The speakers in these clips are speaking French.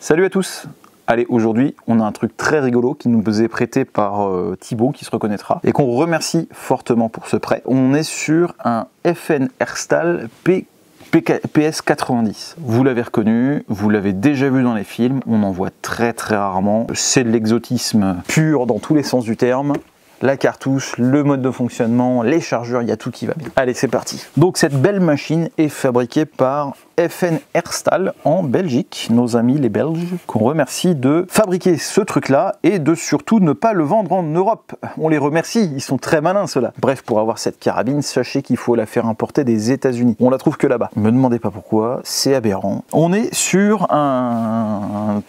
Salut à tous. Allez, aujourd'hui, on a un truc très rigolo qui nous est prêté par Thibaut, qui se reconnaîtra, et qu'on remercie fortement pour ce prêt. On est sur un FN Herstal PS90. Vous l'avez reconnu, vous l'avez déjà vu dans les films, on en voit très rarement. C'est de l'exotisme pur dans tous les sens du terme. La cartouche, le mode de fonctionnement, les chargeurs, il y a tout qui va bien. Allez, c'est parti. Donc cette belle machine est fabriquée par FN Herstal en Belgique, nos amis les Belges, qu'on remercie de fabriquer ce truc-là et de surtout ne pas le vendre en Europe. On les remercie, ils sont très malins ceux-là. Bref, pour avoir cette carabine, sachez qu'il faut la faire importer des États-Unis. On la trouve que là-bas. Ne me demandez pas pourquoi, c'est aberrant. On est sur un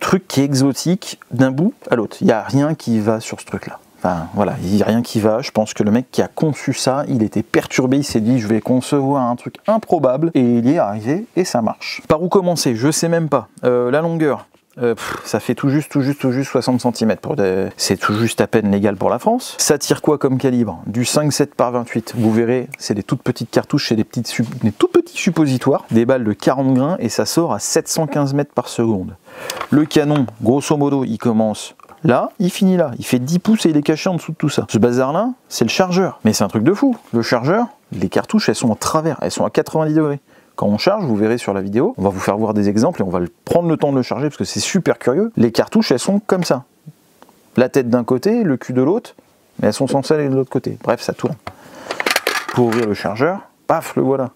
truc qui est exotique d'un bout à l'autre. Il n'y a rien qui va sur ce truc-là. Enfin voilà, il n'y a rien qui va. Je pense que le mec qui a conçu ça, il était perturbé, il s'est dit je vais concevoir un truc improbable, et il y est arrivé et ça marche. Par où commencer? Je sais même pas. La longueur, ça fait tout juste 60 cm. C'est tout juste à peine légal pour la France. Ça tire quoi comme calibre? Du 5,7 par 28. Vous verrez, c'est des toutes petites cartouches, c'est des tout petits suppositoires, des balles de 40 grains et ça sort à 715 mètres par seconde. Le canon, grosso modo, il commence là, il finit là, il fait 10 pouces et il est caché en dessous de tout ça. Ce bazar-là, c'est le chargeur. Mais c'est un truc de fou. Le chargeur, les cartouches, elles sont en travers, elles sont à 90 degrés. Quand on charge, vous verrez sur la vidéo, on va vous faire voir des exemples et on va prendre le temps de le charger parce que c'est super curieux. Les cartouches, elles sont comme ça. La tête d'un côté, le cul de l'autre, mais elles sont censées aller de l'autre côté. Bref, ça tourne. Pour ouvrir le chargeur, paf, le voilà.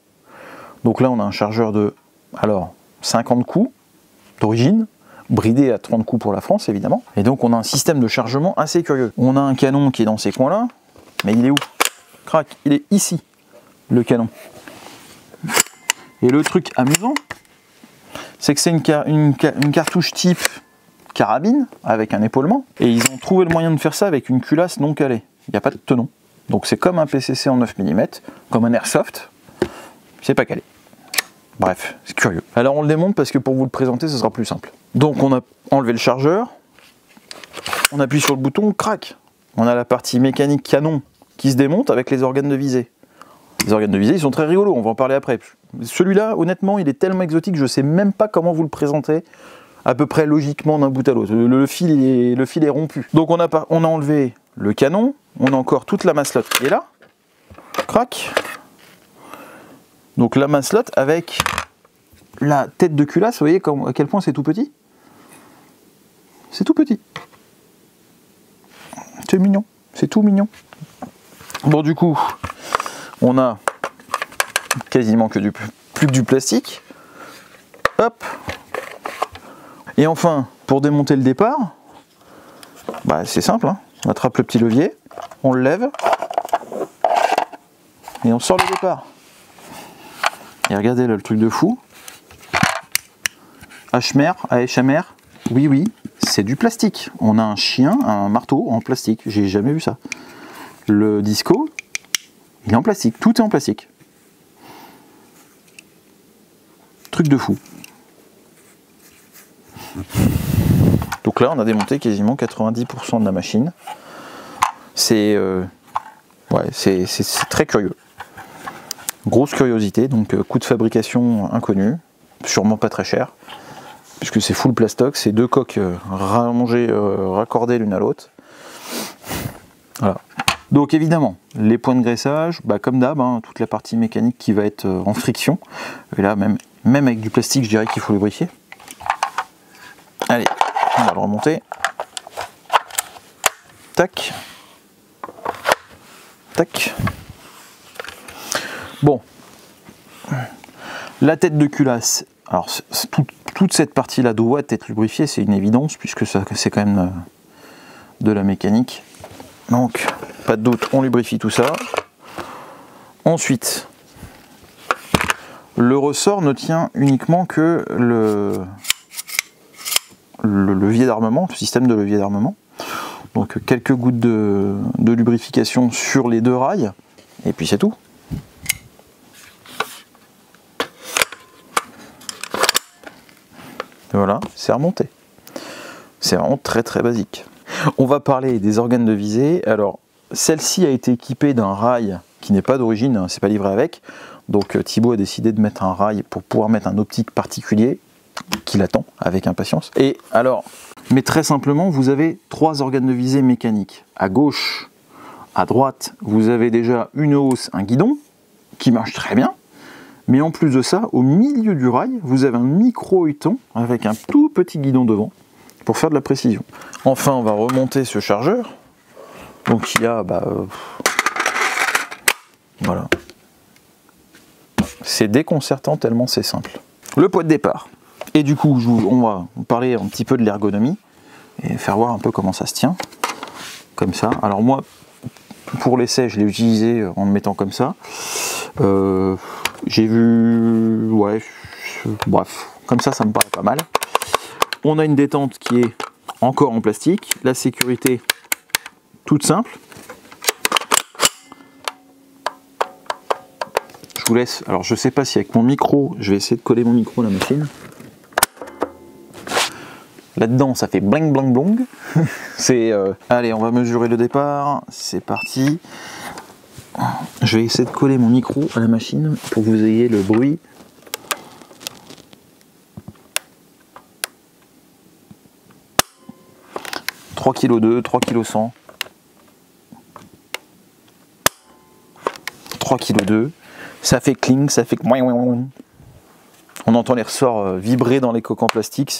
Donc là, on a un chargeur de, 50 coups d'origine, bridé à 30 coups pour la France évidemment, et donc on a un système de chargement assez curieux. On a un canon qui est dans ces coins là, mais il est où? Crac, il est ici, le canon. Et le truc amusant, c'est que c'est une cartouche type carabine, avec un épaulement, et ils ont trouvé le moyen de faire ça avec une culasse non calée. Il n'y a pas de tenon. Donc c'est comme un PCC en 9 mm, comme un airsoft, c'est pas calé. Bref, c'est curieux. Alors on le démonte parce que pour vous le présenter, ce sera plus simple. Donc on a enlevé le chargeur, on appuie sur le bouton, crac. On a la partie mécanique canon qui se démonte avec les organes de visée. Les organes de visée, ils sont très rigolos, on va en parler après. Celui-là, honnêtement, il est tellement exotique, je ne sais même pas comment vous le présenter à peu près logiquement d'un bout à l'autre. Le fil est rompu. Donc on a enlevé le canon, on a encore toute la masselotte qui est là, crac. Donc la masselotte avec la tête de culasse, vous voyez à quel point c'est tout petit? C'est tout petit. C'est mignon, c'est tout mignon. Bon du coup, on a quasiment plus que du plastique. Hop. Et enfin, pour démonter le départ, c'est simple, hein. On attrape le petit levier, on le lève, et on sort le départ. Et regardez là le truc de fou. HMR, oui, c'est du plastique. On a un chien, un marteau en plastique, j'ai jamais vu ça. Le disco, il est en plastique, tout est en plastique. Truc de fou. Donc là, on a démonté quasiment 90% de la machine. C'est très curieux. Grosse curiosité, donc coût de fabrication inconnu, sûrement pas très cher, puisque c'est full plastoc, c'est deux coques rallongées, raccordées l'une à l'autre. Voilà. Donc évidemment, les points de graissage, comme d'hab, toute la partie mécanique qui va être en friction. Et là, même avec du plastique, je dirais qu'il faut lubrifier. Allez, on va le remonter. Tac. Tac. Bon, la tête de culasse, alors toute cette partie-là doit être lubrifiée, c'est une évidence, puisque c'est quand même de la mécanique. Donc, pas de doute, on lubrifie tout ça. Ensuite, le ressort ne tient uniquement que le levier d'armement, le système de levier d'armement. Donc quelques gouttes de lubrification sur les deux rails, et puis c'est tout. Voilà, c'est remonté. C'est vraiment très basique. On va parler des organes de visée. Alors, celle-ci a été équipée d'un rail qui n'est pas d'origine, c'est pas livré avec. Donc Thibaut a décidé de mettre un rail pour pouvoir mettre un optique particulier. qui l'attend avec impatience. Et alors, mais très simplement, vous avez 3 organes de visée mécaniques. À gauche, à droite, vous avez déjà une hausse, un guidon, qui marche très bien. Mais en plus de ça, au milieu du rail, vous avez un micro-huton avec un tout petit guidon devant pour faire de la précision. Enfin, on va remonter ce chargeur. Donc il y a, voilà. C'est déconcertant tellement c'est simple. Le pot de départ. Et du coup, on va parler un petit peu de l'ergonomie et faire voir un peu comment ça se tient. Comme ça. Alors moi, pour l'essai, je l'ai utilisé en le mettant comme ça. J'ai vu... Ouais, bref, comme ça me paraît pas mal. On a une détente qui est encore en plastique. La sécurité, toute simple. Je vous laisse... Alors, je sais pas si avec mon micro, je vais essayer de coller mon micro à la machine. Là-dedans, ça fait bling bling blong. C'est... Allez, on va mesurer le départ. C'est parti. Je vais essayer de coller mon micro à la machine pour que vous ayez le bruit. « 3,2 kg, 3,1 kg 100. 3,2 kg. Ça fait cling, ça fait... On entend les ressorts vibrer dans les coques en plastique,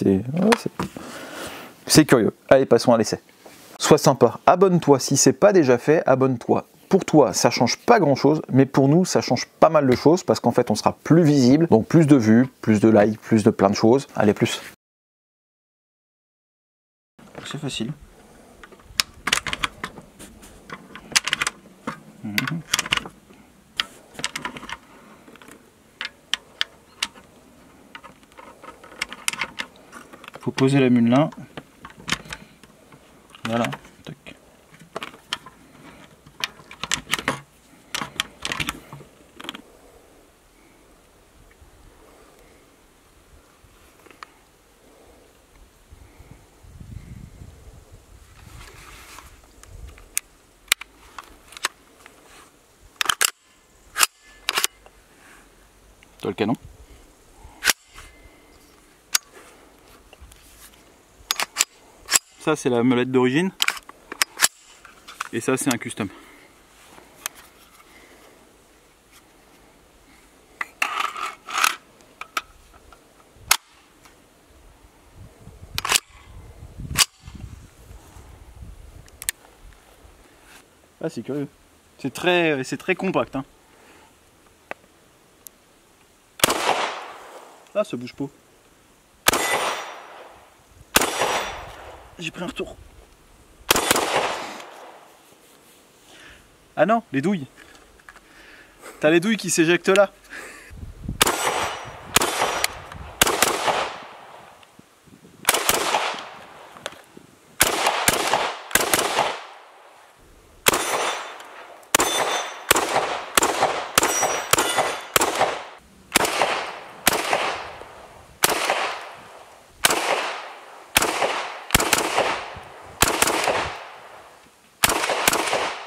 c'est curieux. Allez, passons à l'essai. Sois sympa, abonne-toi si c'est pas déjà fait, abonne-toi. Pour toi, ça change pas grand chose, mais pour nous, ça change pas mal de choses parce qu'en fait, on sera plus visible, donc plus de vues, plus de likes, plus de plein de choses. Allez, plus. C'est facile. Faut poser la mule là. Voilà. Tac. T'as le canon. Ça c'est la molette d'origine et ça c'est un custom. Ah c'est curieux, c'est très compact hein. Ah ça bouge pas. J'ai pris un retour. Ah non, les douilles. T'as les douilles qui s'éjectent là.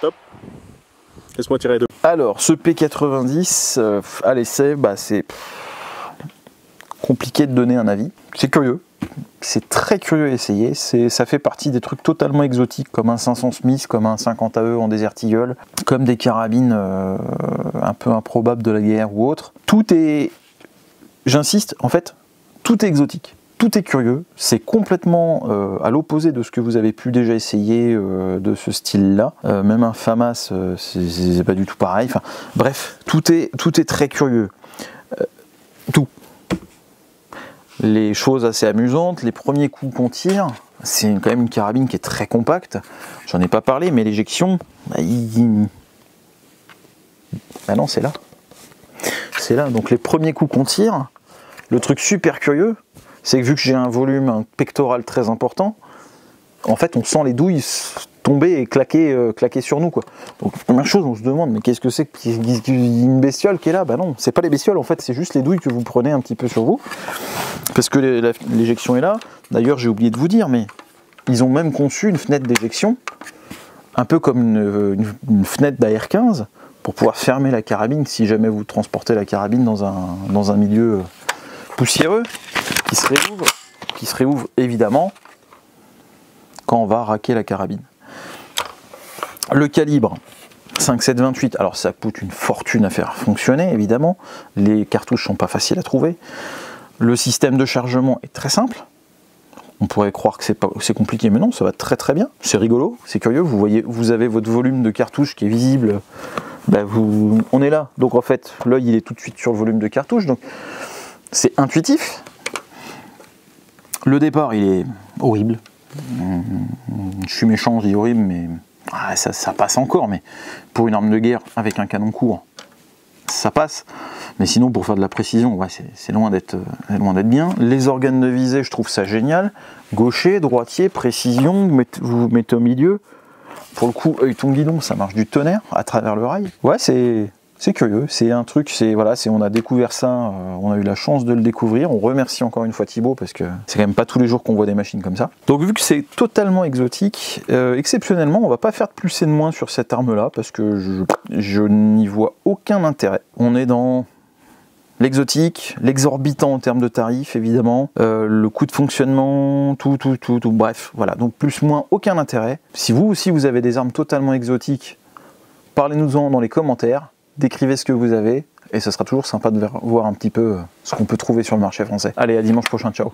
Top. Laisse-moi tirer les deux. Alors, ce P90 à l'essai, c'est compliqué de donner un avis. C'est curieux, c'est très curieux à essayer. Ça fait partie des trucs totalement exotiques, comme un 500 Smith, comme un 50 AE en Desert Eagle, comme des carabines un peu improbables de la guerre ou autre. Tout est, j'insiste, en fait, tout est exotique. Tout est curieux, c'est complètement à l'opposé de ce que vous avez pu déjà essayer de ce style-là. Même un FAMAS, c'est pas du tout pareil. Enfin, bref, tout est très curieux. Tout. Les choses assez amusantes, les premiers coups qu'on tire, c'est quand même une carabine qui est très compacte. J'en ai pas parlé, mais l'éjection, non, c'est là. C'est là. Donc les premiers coups qu'on tire, le truc super curieux, c'est que vu que j'ai un volume, un pectoral très important, en fait on sent les douilles tomber et claquer sur nous quoi. Donc première chose, on se demande mais qu'est-ce que c'est qu'une bestiole qui est là? Bah non, c'est pas les bestioles en fait, c'est juste les douilles que vous prenez un petit peu sur vous. Parce que l'éjection est là. D'ailleurs j'ai oublié de vous dire, mais ils ont même conçu une fenêtre d'éjection, un peu comme une fenêtre d'AR-15, pour pouvoir fermer la carabine si jamais vous transportez la carabine dans un milieu poussiéreux. qui se réouvre évidemment quand on va raquer la carabine. Le calibre 5,7/28, alors ça coûte une fortune à faire fonctionner évidemment, les cartouches sont pas faciles à trouver. Le système de chargement est très simple. On pourrait croire que c'est compliqué, mais non, ça va très très bien. C'est rigolo, c'est curieux. Vous voyez, vous avez votre volume de cartouche qui est visible. Ben on est là. Donc en fait, l'œil il est tout de suite sur le volume de cartouche. Donc c'est intuitif. Le départ, il est horrible. Je suis méchant, je dis horrible, mais ça passe encore. Mais pour une arme de guerre avec un canon court, ça passe. Mais sinon, pour faire de la précision, ouais, c'est loin d'être bien. Les organes de visée, je trouve ça génial. Gaucher, droitier, précision, vous vous mettez au milieu. Pour le coup, œilleton guidon, ça marche du tonnerre à travers le rail. Ouais, c'est curieux. C'est un truc, on a découvert ça, on a eu la chance de le découvrir. On remercie encore une fois Thibaut parce que c'est quand même pas tous les jours qu'on voit des machines comme ça. Donc vu que c'est totalement exotique, exceptionnellement, on va pas faire de plus et de moins sur cette arme-là parce que je n'y vois aucun intérêt. On est dans l'exotique, l'exorbitant en termes de tarifs évidemment, le coût de fonctionnement, tout, bref, voilà, donc plus moins aucun intérêt. Si vous aussi vous avez des armes totalement exotiques, parlez-nous-en dans les commentaires, décrivez ce que vous avez, et ce sera toujours sympa de voir un petit peu ce qu'on peut trouver sur le marché français. Allez, à dimanche prochain, ciao.